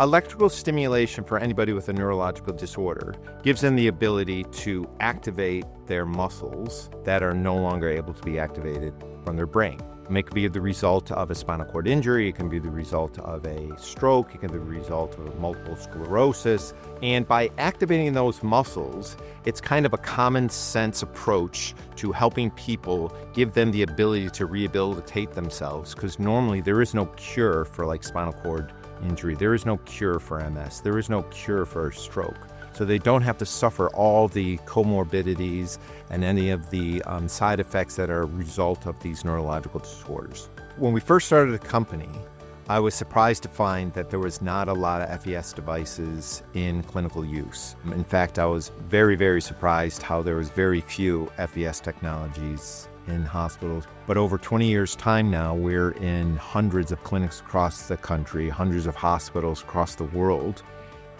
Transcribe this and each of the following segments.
Electrical stimulation for anybody with a neurological disorder gives them the ability to activate their muscles that are no longer able to be activated from their brain. It can be the result of a spinal cord injury, it can be the result of a stroke, it can be the result of multiple sclerosis. And by activating those muscles, it's kind of a common sense approach to helping people, give them the ability to rehabilitate themselves, because normally there is no cure for like spinal cord injury. There is no cure for MS. There is no cure for a stroke. So they don't have to suffer all the comorbidities and any of the side effects that are a result of these neurological disorders. When we first started the company, I was surprised to find that there was not a lot of FES devices in clinical use. In fact, I was very, very surprised how there was very few FES technologies in hospitals. But over 20 years' time now, we're in hundreds of clinics across the country, hundreds of hospitals across the world,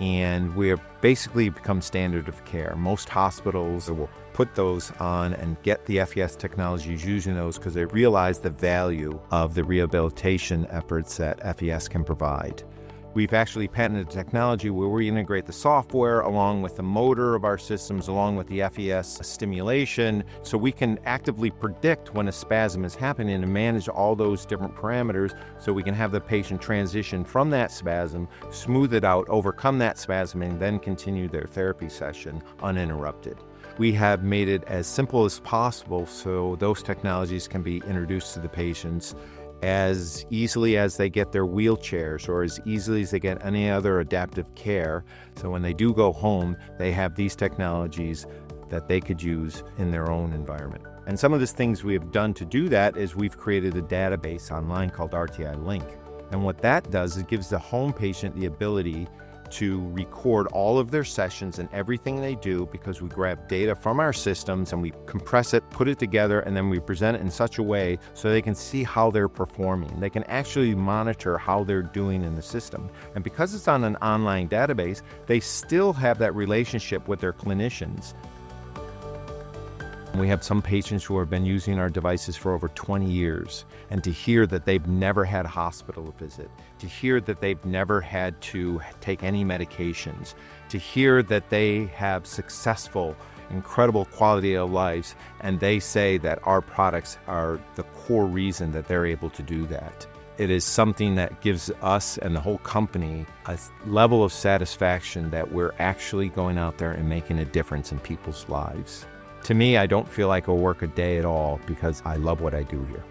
and we have basically become standard of care. Most hospitals will put those on and get the FES technologies using those because they realize the value of the rehabilitation efforts that FES can provide. We've actually patented technology where we integrate the software along with the motor of our systems, along with the FES stimulation, so we can actively predict when a spasm is happening and manage all those different parameters so we can have the patient transition from that spasm, smooth it out, overcome that spasm, and then continue their therapy session uninterrupted. We have made it as simple as possible so those technologies can be introduced to the patients as easily as they get their wheelchairs or as easily as they get any other adaptive care. So when they do go home, they have these technologies that they could use in their own environment. And some of the things we have done to do that is we've created a database online called RTI Link. And what that does is it gives the home patient the ability to record all of their sessions and everything they do, because we grab data from our systems and we compress it, put it together, and then we present it in such a way so they can see how they're performing. They can actually monitor how they're doing in the system. And because it's on an online database, they still have that relationship with their clinicians. We have some patients who have been using our devices for over 20 years, and to hear that they've never had a hospital visit, to hear that they've never had to take any medications, to hear that they have successful, incredible quality of lives, and they say that our products are the core reason that they're able to do that. It is something that gives us and the whole company a level of satisfaction that we're actually going out there and making a difference in people's lives. To me, I don't feel like I work a day at all because I love what I do here.